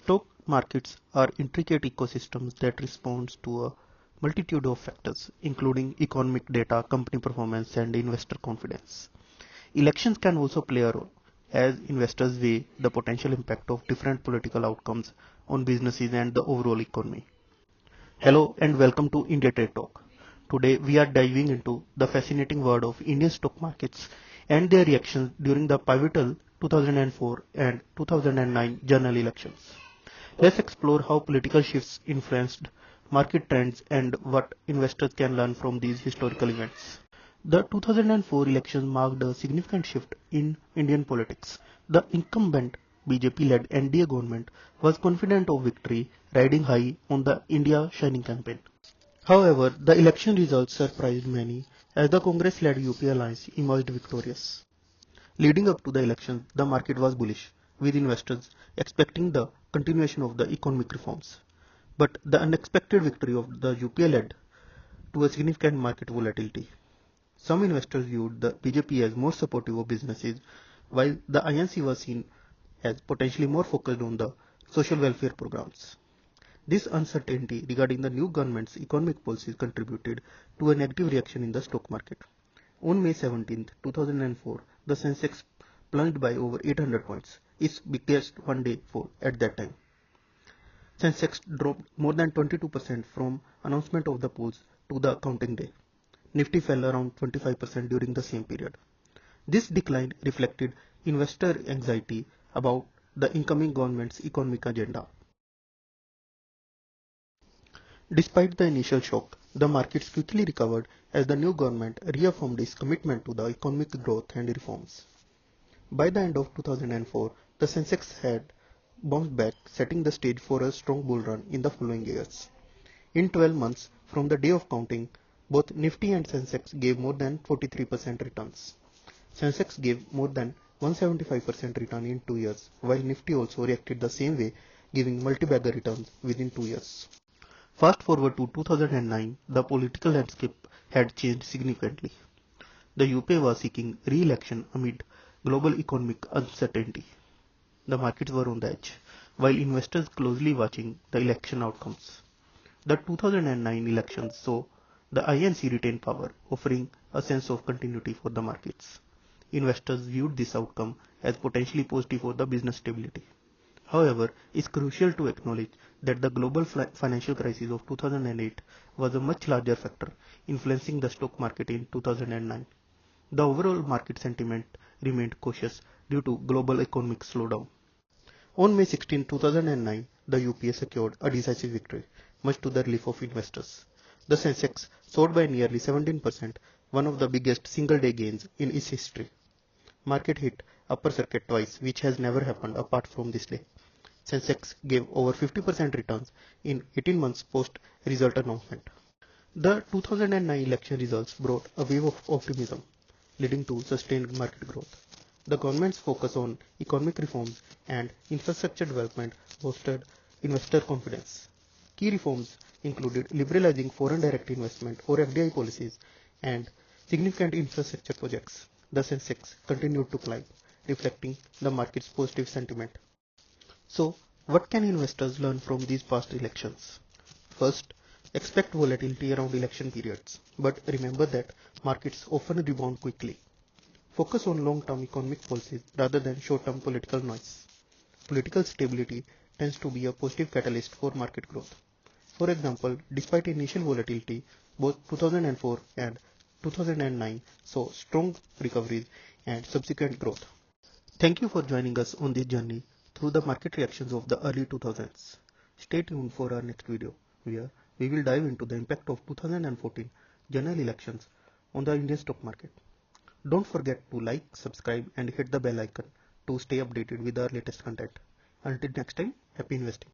Stock markets are intricate ecosystems that respond to a multitude of factors, including economic data, company performance, and investor confidence. Elections can also play a role, as investors weigh the potential impact of different political outcomes on businesses and the overall economy. Hello and welcome to India Trade Talk. Today we are diving into the fascinating world of Indian stock markets and their reactions during the pivotal 2004 and 2009 general elections. Let's explore how political shifts influenced market trends and what investors can learn from these historical events. The 2004 elections marked a significant shift in Indian politics. The incumbent BJP-led NDA government was confident of victory, riding high on the India Shining campaign. However, the election results surprised many as the Congress-led UP alliance emerged victorious. Leading up to the election, the market was bullish, with investors expecting the continuation of the economic reforms. But the unexpected victory of the UPA led to a significant market volatility. Some investors viewed the BJP as more supportive of businesses, while the INC was seen as potentially more focused on the social welfare programs. This uncertainty regarding the new government's economic policies contributed to a negative reaction in the stock market. On May 17, 2004, the Sensex plunged by over 800 points, its biggest one-day fall at that time. Sensex dropped more than 22% from announcement of the polls to the counting day. Nifty fell around 25% during the same period. This decline reflected investor anxiety about the incoming government's economic agenda. Despite the initial shock, the markets quickly recovered as the new government reaffirmed its commitment to the economic growth and reforms. By the end of 2004, the Sensex had bounced back, setting the stage for a strong bull run in the following years. In 12 months from the day of counting, both Nifty and Sensex gave more than 43% returns. Sensex gave more than 175% return in 2 years, while Nifty also reacted the same way, giving multi-bagger returns within 2 years. Fast forward to 2009, the political landscape had changed significantly. The UPA was seeking re-election amid global economic uncertainty. The markets were on the edge, while investors closely watching the election outcomes. The 2009 elections saw the INC retain power, offering a sense of continuity for the markets. Investors viewed this outcome as potentially positive for the business stability. However, it's crucial to acknowledge that the global financial crisis of 2008 was a much larger factor influencing the stock market in 2009. The overall market sentiment remained cautious due to global economic slowdown. On May 16, 2009, the UPA secured a decisive victory, much to the relief of investors. The Sensex soared by nearly 17%, one of the biggest single-day gains in its history. Market hit upper circuit twice, which has never happened apart from this day. Sensex gave over 50% returns in 18 months post-result announcement. The 2009 election results brought a wave of optimism, leading to sustained market growth. The government's focus on economic reforms and infrastructure development boosted investor confidence. Key reforms included liberalizing foreign direct investment or FDI policies and significant infrastructure projects. The Sensex continued to climb, reflecting the market's positive sentiment. So, what can investors learn from these past elections? First, expect volatility around election periods, but remember that markets often rebound quickly. Focus on long-term economic policies rather than short-term political noise. Political stability tends to be a positive catalyst for market growth. For example, despite initial volatility, both 2004 and 2009 saw strong recoveries and subsequent growth. Thank you for joining us on this journey through the market reactions of the early 2000s. Stay tuned for our next video, where we will dive into the impact of 2014 general elections on the Indian stock market. Don't forget to like, subscribe and hit the bell icon to stay updated with our latest content. Until next time, happy investing.